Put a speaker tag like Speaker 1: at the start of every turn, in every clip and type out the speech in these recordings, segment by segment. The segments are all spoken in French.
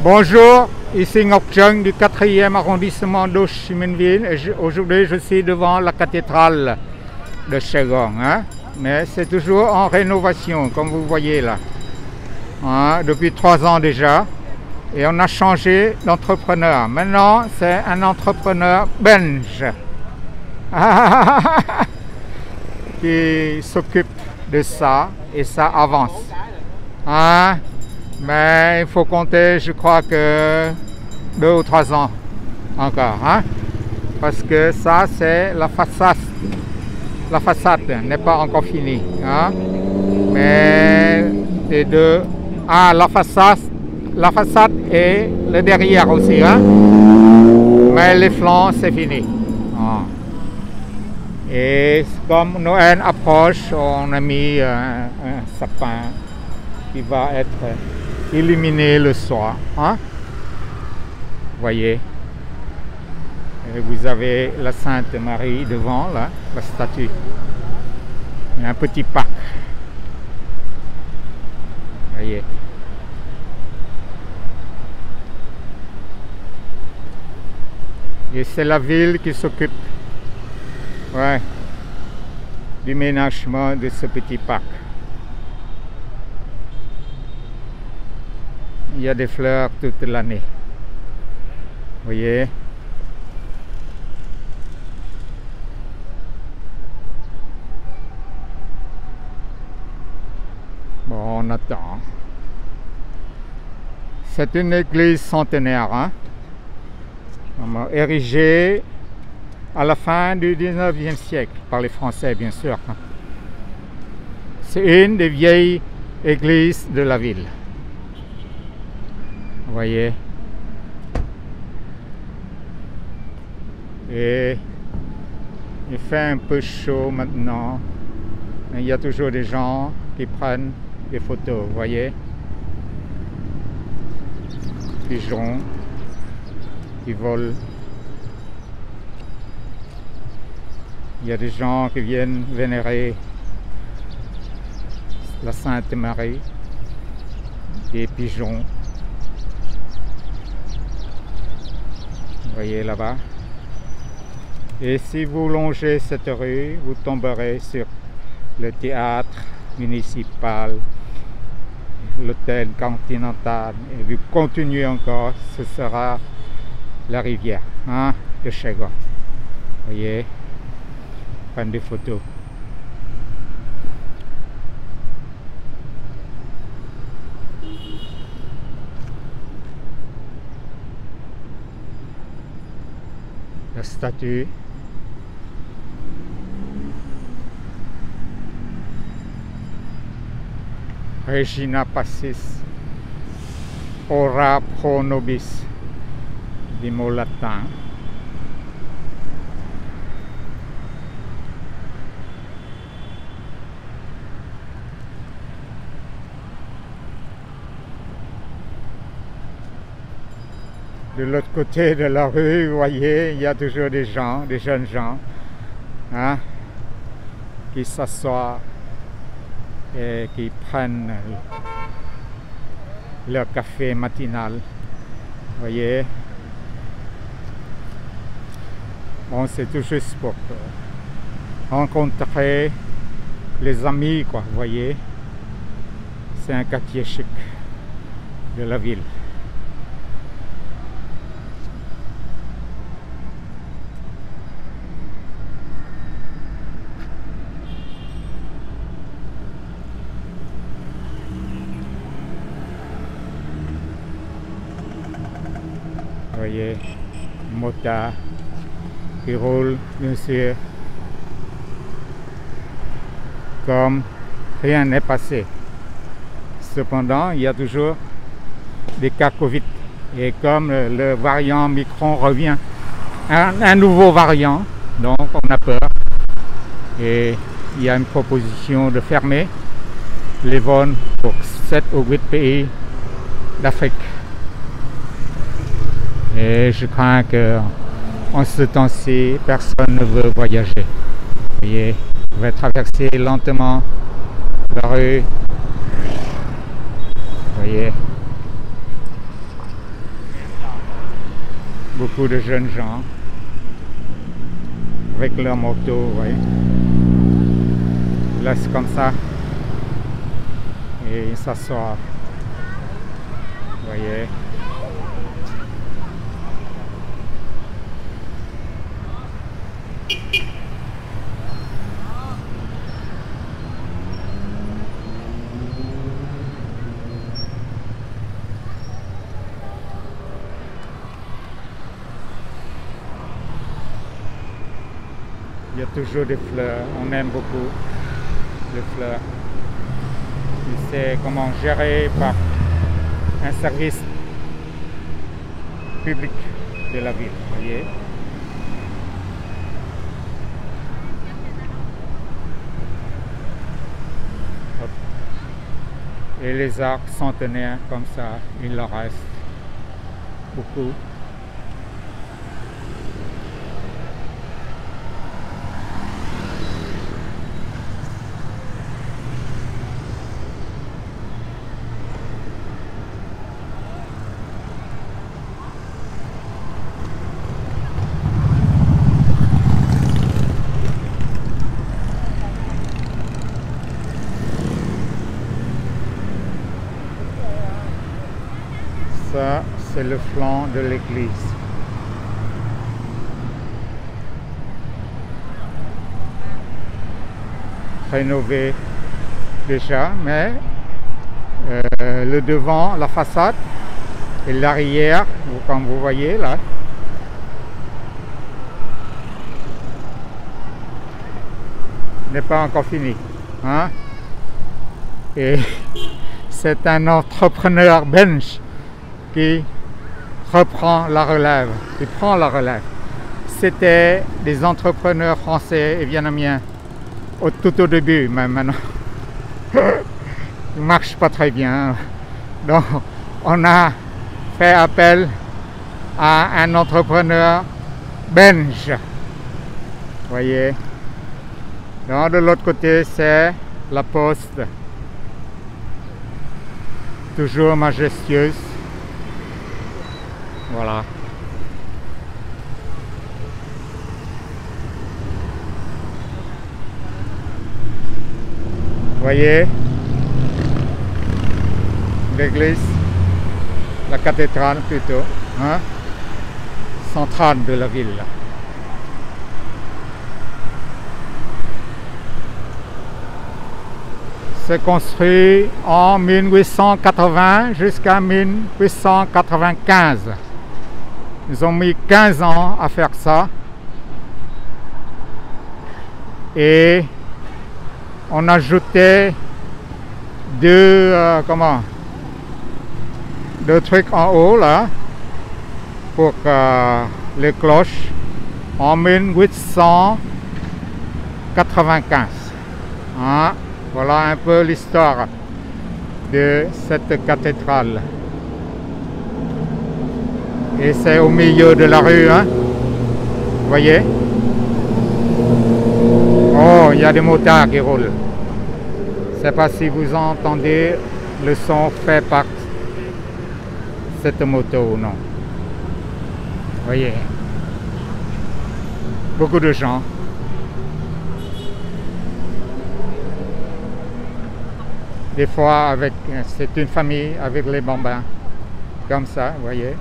Speaker 1: Bonjour, ici Ngoc Chung du 4e arrondissement d'Ho Chi Minh Ville. Aujourd'hui, je suis devant la cathédrale de Saigon. Mais c'est toujours en rénovation, comme vous voyez là. Depuis 3 ans déjà. Et on a changé d'entrepreneur. Maintenant, c'est un entrepreneur belge qui s'occupe de ça et ça avance. Mais il faut compter, je crois que 2 ou 3 ans encore, parce que ça c'est la façade. La façade n'est pas encore finie, mais les deux, la façade et le derrière aussi, mais les flancs c'est fini. Et comme Noël approche, on a mis un sapin qui va être illuminé le soir. Voyez. Et vous avez la Sainte Marie devant, là, la statue. Il y a un petit parc. Voyez. Et c'est la ville qui s'occupe du ménagement de ce petit parc. Il y a des fleurs toute l'année. Vous voyez. Bon, on attend. C'est une église centenaire, érigée à la fin du 19e siècle par les Français, bien sûr. C'est une des vieilles églises de la ville. Vous voyez. Et il fait un peu chaud maintenant. Mais il y a toujours des gens qui prennent des photos, vous voyez. Pigeons qui volent. Il y a des gens qui viennent vénérer la Sainte Marie, des pigeons. Vous voyez là-bas. Et si vous longez cette rue, vous tomberez sur le théâtre municipal, l'hôtel continental. Et vous continuez encore, ce sera la rivière de Saigon. Vous voyez, prendre des photos. La statue. Regina Pacis, ora pro nobis, du mot latin. De l'autre côté de la rue, vous voyez, il y a toujours des gens, des jeunes gens, qui s'assoient et qui prennent leur café matinal. Vous voyez. Bon, c'est tout juste pour rencontrer les amis, quoi, vous voyez. C'est un quartier chic de la ville. Vous voyez, motard qui roule, bien sûr, comme rien n'est passé. Cependant, il y a toujours des cas Covid. Et comme le variant Micron revient, un nouveau variant, donc on a peur. Et il y a une proposition de fermer les vols pour 7 ou 8 pays d'Afrique. Et je crains que en ce temps-ci, personne ne veut voyager. Vous voyez, je vais traverser lentement la rue. Vous voyez. beaucoup de jeunes gens avec leur moto, vous voyez. Ils laissent comme ça et ils s'assoient, vous voyez. Il y a toujours des fleurs, on aime beaucoup les fleurs. Et c'est comment géré par un service public de la ville, vous voyez. Hop. Et les arbres centenaires comme ça, il en reste beaucoup. Ça, c'est le flanc de l'église. Rénové déjà, mais le devant, la façade et l'arrière, comme vous voyez là, n'est pas encore fini. Hein? Et c'est un entrepreneur belge qui reprend la relève, qui prend la relève. C'était des entrepreneurs français et vietnamiens tout au début, mais maintenant ils ne marchent pas très bien. Donc on a fait appel à un entrepreneur belge. Vous voyez. Donc de l'autre côté c'est la poste, toujours majestueuse. Voilà. Vous voyez l'église, la cathédrale plutôt, hein, centrale de la ville. C'est construit en 1880 jusqu'à 1895. Ils ont mis 15 ans à faire ça. Et on ajoutait deux trucs en haut là pour les cloches en 1895. Hein? Voilà un peu l'histoire de cette cathédrale. Et c'est au milieu de la rue, hein? Vous voyez? Oh, il y a des motards qui roulent. Je ne sais pas si vous entendez le son fait par cette moto ou non. Vous voyez? Beaucoup de gens. Des fois, c'est une famille avec les bambins. Comme ça, vous voyez?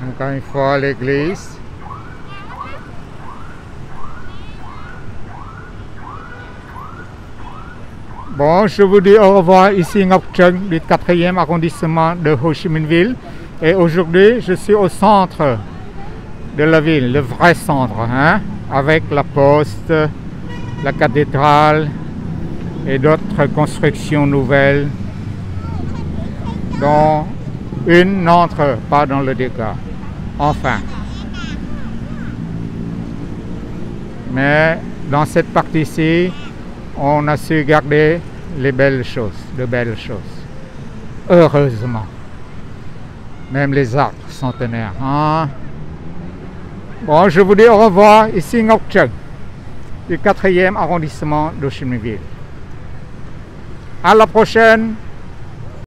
Speaker 1: Encore une fois, l'église. Bon, je vous dis au revoir ici Ngoc Trân du 4e arrondissement de Ho Chi Minh Ville. Et aujourd'hui, je suis au centre de la ville, le vrai centre, hein, avec la poste, la cathédrale et d'autres constructions nouvelles dont une n'entre pas dans le décor. Enfin. Mais dans cette partie-ci, on a su garder les belles choses, de belles choses. Heureusement. Même les arbres centenaires. Hein? Bon, je vous dis au revoir. Ici Ngọc Trân, du 4e arrondissement d'Ho Chi Minh Ville. À la prochaine.